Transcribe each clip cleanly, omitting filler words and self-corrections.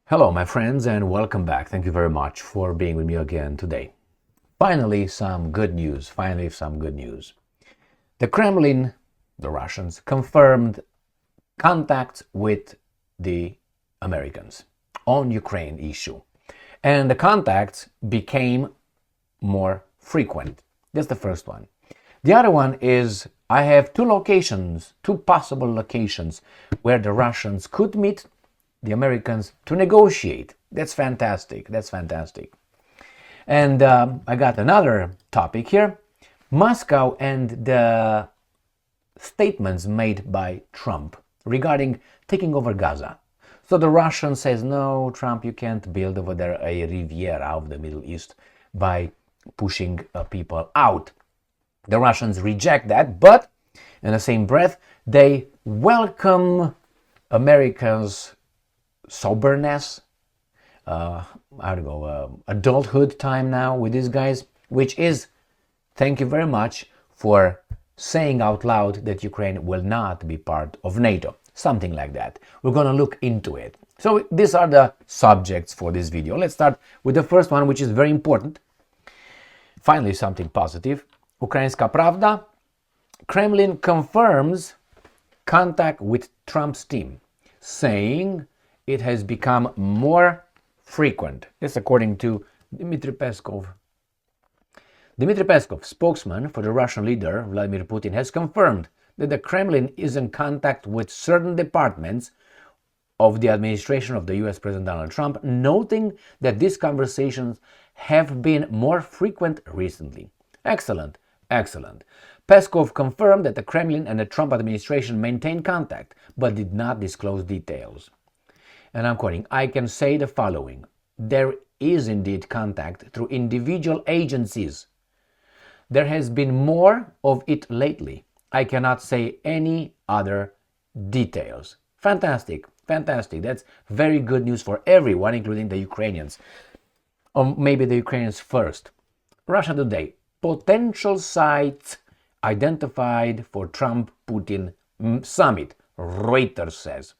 Hello, my friends, and welcome back. Thank you very much for being with me again today. Finally, some good news. The Kremlin, the Russians, confirmed contacts with the Americans on Ukraine issue. And the contacts became more frequent. That's the first one. The other one is I have two possible locations where the Russians could meet the Americans to negotiate. That's fantastic. And I got another topic here. Moscow and the statements made by Trump regarding taking over Gaza. So the Russian says, no, Trump, you can't build over there a Riviera of the Middle East by pushing people out. The Russians reject that, but in the same breath, they welcome America's soberness, adulthood time now with these guys, which is, thank you very much for saying out loud that Ukraine will not be part of NATO. Something like that. We're going to look into it. So these are the subjects for this video. Let's start with the first one, which is very important. Finally, something positive. Ukrainska Pravda. Kremlin confirms contact with Trump's team, saying it has become more frequent. This according to Dmitry Peskov. Dmitry Peskov, spokesman for the Russian leader Vladimir Putin, has confirmed that the Kremlin is in contact with certain departments of the administration of the US President Donald Trump, noting that these conversations have been more frequent recently. Excellent. Peskov confirmed that the Kremlin and the Trump administration maintain contact, but did not disclose details. And I'm quoting, I can say the following. There is indeed contact through individual agencies. There has been more of it lately. I cannot say any other details. Fantastic. That's very good news for everyone, including the Ukrainians. Or maybe the Ukrainians first. Russia Today. Potential sites identified for Trump-Putin summit, Reuters says.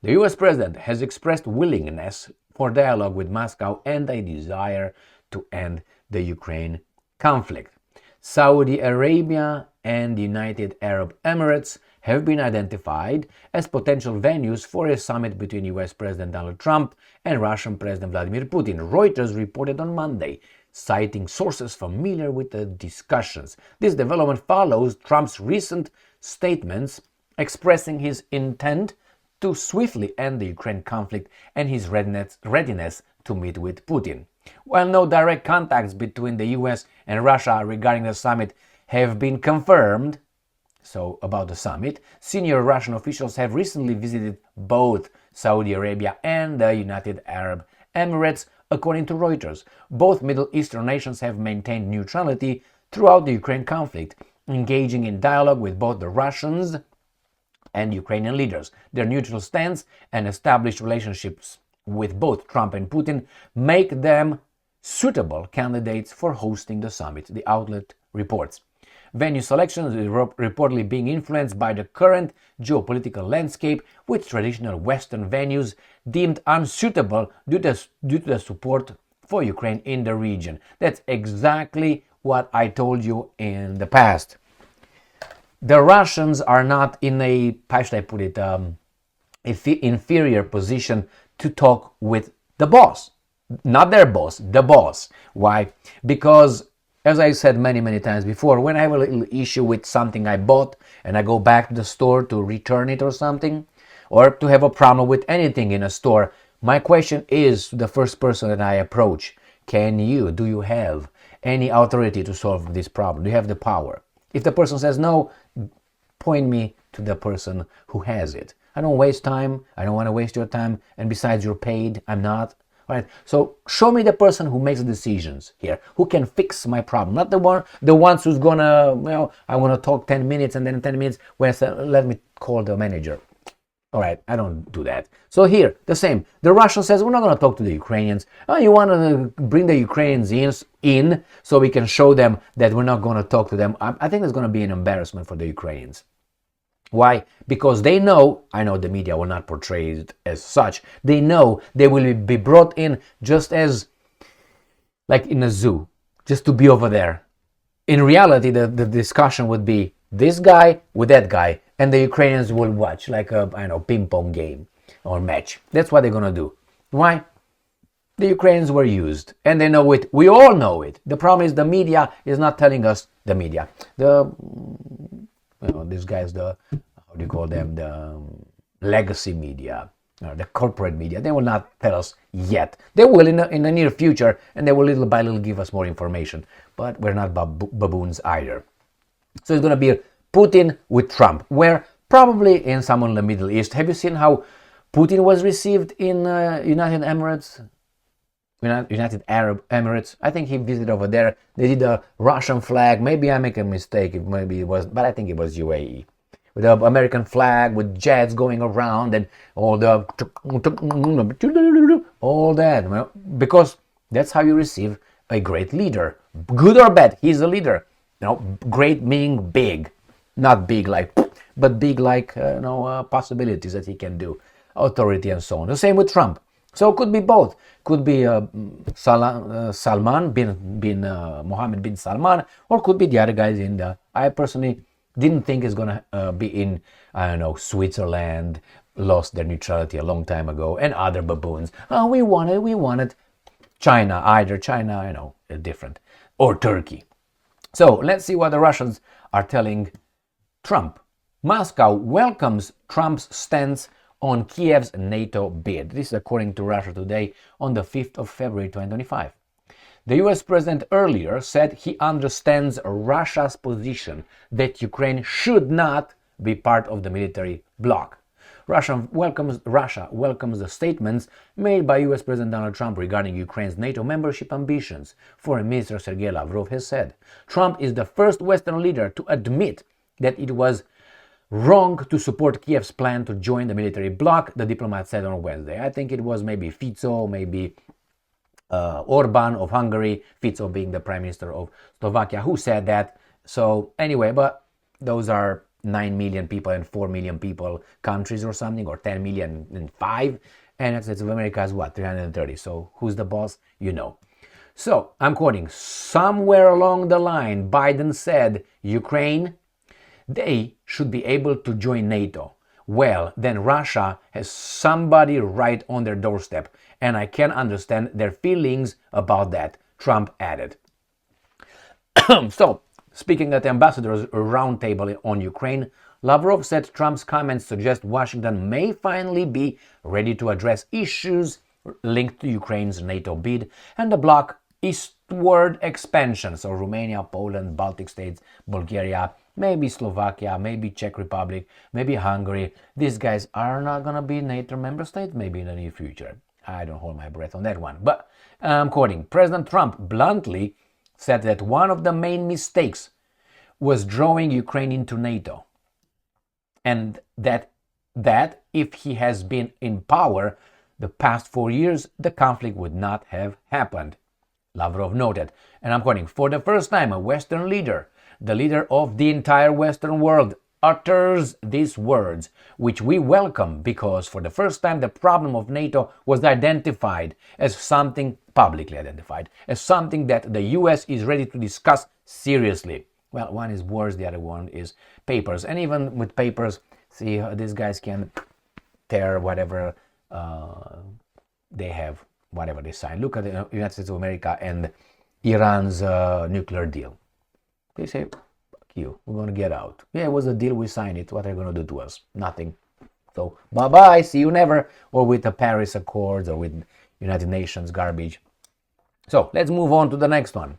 The US president has expressed willingness for dialogue with Moscow and a desire to end the Ukraine conflict. Saudi Arabia and the United Arab Emirates have been identified as potential venues for a summit between US President Donald Trump and Russian President Vladimir Putin, Reuters reported on Monday, citing sources familiar with the discussions. This development follows Trump's recent statements expressing his intent to swiftly end the Ukraine conflict and his readiness to meet with Putin. While no direct contacts between the US and Russia regarding the summit have been confirmed, so about the summit, senior Russian officials have recently visited both Saudi Arabia and the United Arab Emirates, according to Reuters. Both Middle Eastern nations have maintained neutrality throughout the Ukraine conflict, engaging in dialogue with both the Russians and Ukrainian leaders. Their neutral stance and established relationships with both Trump and Putin make them suitable candidates for hosting the summit, the outlet reports. Venue selection is reportedly being influenced by the current geopolitical landscape, with traditional Western venues deemed unsuitable due to the support for Ukraine in the region. That's exactly what I told you in the past. The Russians are not in a, how should I put it, inferior position to talk with the boss. Not their boss, the boss. Why? Because, as I said many times before, when I have a little issue with something I bought and I go back to the store to return it or something, or to have a problem with anything in a store, my question is to the first person that I approach, do you have any authority to solve this problem? Do you have the power? If the person says no, point me to the person who has it. I don't waste time. I don't want to waste your time. And besides, you're paid. I'm not. All right. So show me the person who makes the decisions here, who can fix my problem. Not the ones who's gonna, I want to talk 10 minutes and then in 10 minutes, let me call the manager. All right, I don't do that. So here, the same. The Russian says, we're not going to talk to the Ukrainians. Oh, you want to bring the Ukrainians in so we can show them that we're not going to talk to them. I think it's going to be an embarrassment for the Ukrainians. Why? Because they know, I know the media will not portray it as such, they know they will be brought in just as, like in a zoo, just to be over there. In reality, the discussion would be this guy with that guy, and the Ukrainians will watch like a, I don't know, ping pong game or match. That's what they're gonna do. Why? The Ukrainians were used, and they know it. We all know it. The problem is the media is not telling us. The media, these guys, the, how do you call them, the legacy media, the corporate media, they will not tell us yet. They will in the near future, and they will little by little give us more information. But we're not baboons either. So it's going to be Putin with Trump, where probably in somewhere in the Middle East. Have you seen how Putin was received in United Arab Emirates? I think he visited over there. They did a Russian flag. Maybe I make a mistake. Maybe it was, but I think it was UAE. With the American flag, with jets going around and all that. Because that's how you receive a great leader. Good or bad, he's a leader. Great meaning big. Not big like, but big like, possibilities that he can do. Authority and so on. The same with Trump. So it could be both. Could be Salman bin Mohammed bin Salman, or could be the other guys in the. I personally didn't think it's gonna be in, I don't know, Switzerland, lost their neutrality a long time ago, and other baboons. Oh, we wanted China, either China, different, or Turkey. So let's see what the Russians are telling Trump. Moscow welcomes Trump's stance on Kiev's NATO bid. This is according to Russia Today on the 5th of February 2025. The US president earlier said he understands Russia's position that Ukraine should not be part of the military bloc. Russia welcomes the statements made by US President Donald Trump regarding Ukraine's NATO membership ambitions. Foreign Minister Sergei Lavrov has said, Trump is the first Western leader to admit that it was wrong to support Kiev's plan to join the military bloc, the diplomat said on Wednesday. I think it was maybe Fico, maybe Orban of Hungary, Fico being the prime minister of Slovakia, who said that. So anyway, but those are 9 million people and 4 million people countries or something, or 10 million and 5. And United States of America is what, 330. So who's the boss? So I'm quoting, somewhere along the line, Biden said, Ukraine, they should be able to join NATO. Well, then Russia has somebody right on their doorstep, and I can understand their feelings about that, Trump added. So, speaking at the ambassador's roundtable on Ukraine, Lavrov said Trump's comments suggest Washington may finally be ready to address issues linked to Ukraine's NATO bid and the bloc eastward expansion. So Romania, Poland, Baltic states, Bulgaria, maybe Slovakia, maybe Czech Republic, maybe Hungary. These guys are not going to be NATO member states, maybe in the near future. I don't hold my breath on that one. But I'm quoting, President Trump bluntly said that one of the main mistakes was drawing Ukraine into NATO. And that if he has been in power the past 4 years, the conflict would not have happened. Lavrov noted, and I'm quoting, for the first time a Western leader, the leader of the entire Western world, utters these words, which we welcome because for the first time the problem of NATO was identified as something, publicly identified, as something that the US is ready to discuss seriously. Well, one is words, the other one is papers. And even with papers, see, these guys can tear whatever they have, whatever they sign. Look at the United States of America and Iran's nuclear deal. They say, fuck you, we're going to get out. Yeah, it was a deal, we signed it. What are they going to do to us? Nothing. So, bye-bye, see you never. Or with the Paris Accords or with United Nations garbage. So, let's move on to the next one.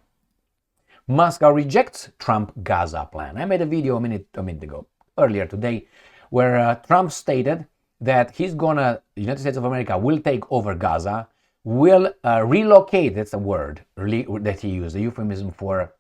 Moscow rejects Trump Gaza plan. I made a video a minute ago, earlier today, where Trump stated that the United States of America will take over Gaza, will relocate, that's a word that he used, a euphemism for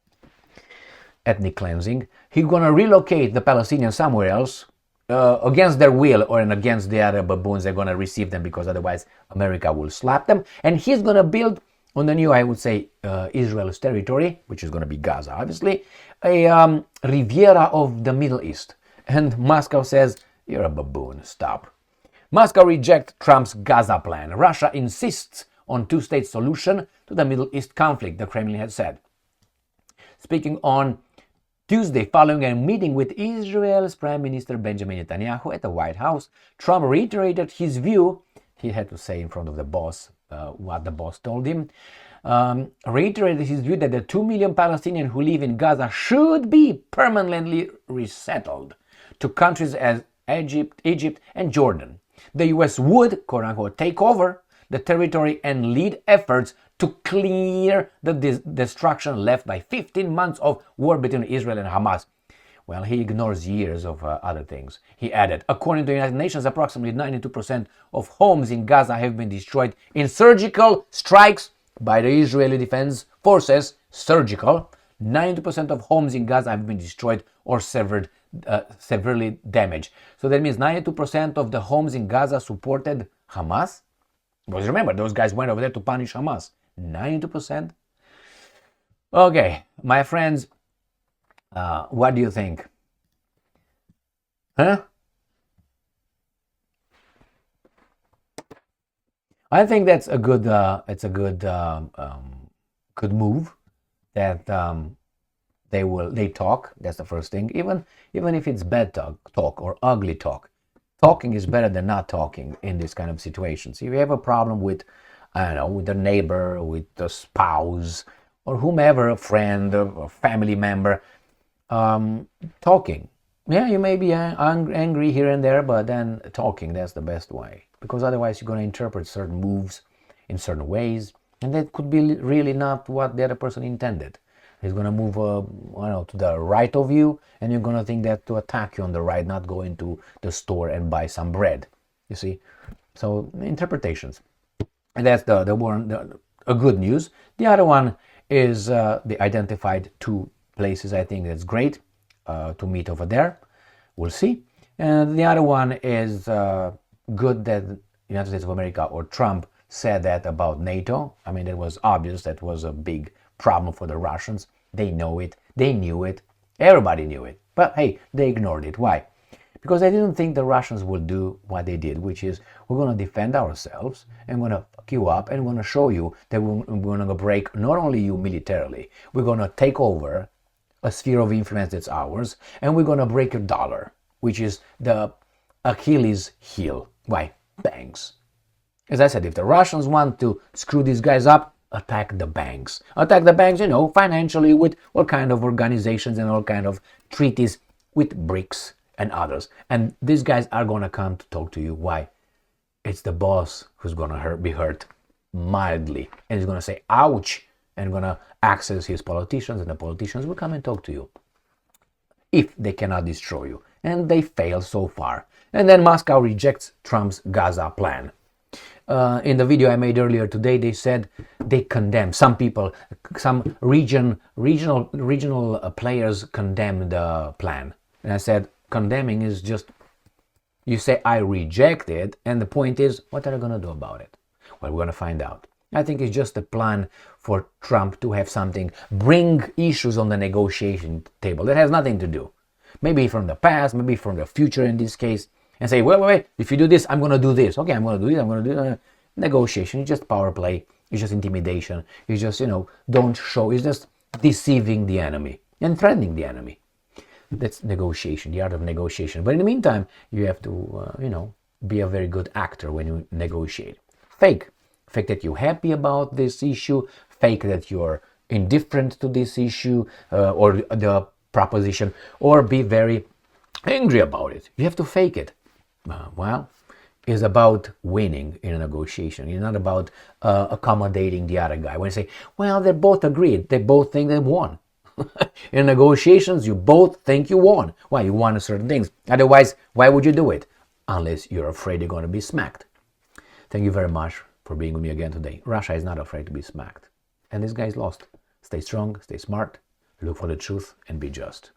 ethnic cleansing. He's going to relocate the Palestinians somewhere else against their will, or against the other baboons. They're going to receive them because otherwise America will slap them. And he's going to build on the new, I would say, Israel's territory, which is going to be Gaza, obviously, a Riviera of the Middle East. And Moscow says, you're a baboon, stop. Moscow rejects Trump's Gaza plan. Russia insists on two-state solution to the Middle East conflict, the Kremlin has said. Speaking on Tuesday, following a meeting with Israel's Prime Minister Benjamin Netanyahu at the White House, Trump reiterated his view. He had to say in front of the boss what the boss told him. Reiterated his view that the 2 million Palestinians who live in Gaza should be permanently resettled to countries as Egypt and Jordan. The U.S. would, quote unquote, take over the territory and lead efforts to clear the destruction left by 15 months of war between Israel and Hamas. Well, he ignores years of other things. He added, according to the United Nations, approximately 92% of homes in Gaza have been destroyed in surgical strikes by the Israeli Defense Forces. Surgical. 92% of homes in Gaza have been destroyed or severely damaged. So that means 92% of the homes in Gaza supported Hamas. Because remember, those guys went over there to punish Hamas. 92%. Okay, my friends, what do you think? Huh? I think that's a good. It's a good, good move. That they talk. That's the first thing. Even if it's bad talk or ugly talk, talking is better than not talking in this kind of situations. If you have a problem with, I don't know, with the neighbor, with the spouse, or whomever, a friend, a family member, talking. Yeah, you may be angry here and there, but then talking, that's the best way. Because otherwise you're going to interpret certain moves in certain ways, and that could be really not what the other person intended. He's going to move, I don't know, to the right of you, and you're going to think that to attack you on the right, not go into the store and buy some bread. You see? So, interpretations. And that's the one, a good news. The other one is the identified two places. I think that's great to meet over there. We'll see. And the other one is good that the United States of America or Trump said that about NATO. I mean, it was obvious that was a big problem for the Russians. They know it. They knew it. Everybody knew it. But hey, they ignored it. Why? Because they didn't think the Russians would do what they did, which is we're going to defend ourselves and we're going to fuck you up and we're going to show you that we're going to break not only you militarily, we're going to take over a sphere of influence that's ours, and we're going to break your dollar, which is the Achilles heel. Why? Banks. As I said, if the Russians want to screw these guys up, attack the banks. Attack the banks, financially with all kind of organizations and all kind of treaties with BRICS and others. And these guys are going to come to talk to you. Why? It's the boss who's going to be hurt mildly. And he's going to say, ouch, and going to access his politicians, and the politicians will come and talk to you if they cannot destroy you. And they fail so far. And then Moscow rejects Trump's Gaza plan. In the video I made earlier today, they said they condemn some people, some regional players condemn the plan. And I said, condemning is just, you say I reject it, and the point is, what are they going to do about it? Well, we're going to find out. I think it's just a plan for Trump to have something, bring issues on the negotiation table that has nothing to do. Maybe from the past, maybe from the future in this case, and say, wait, if you do this, I'm going to do this. Okay, I'm going to do this, I'm going to do negotiation. It's just power play. It's just intimidation. It's just, don't show. It's just deceiving the enemy and threatening the enemy. That's negotiation, the art of negotiation. But in the meantime, you have to, be a very good actor when you negotiate. Fake that you're happy about this issue. Fake that you're indifferent to this issue or the proposition, or be very angry about it. You have to fake it. It's about winning in a negotiation. It's not about accommodating the other guy. When you say, well, they both agreed, they both think they won. In negotiations, you both think you won. Why? You won certain things. Otherwise, why would you do it? Unless you're afraid you're going to be smacked. Thank you very much for being with me again today. Russia is not afraid to be smacked. And this guy's lost. Stay strong, stay smart, look for the truth, and be just.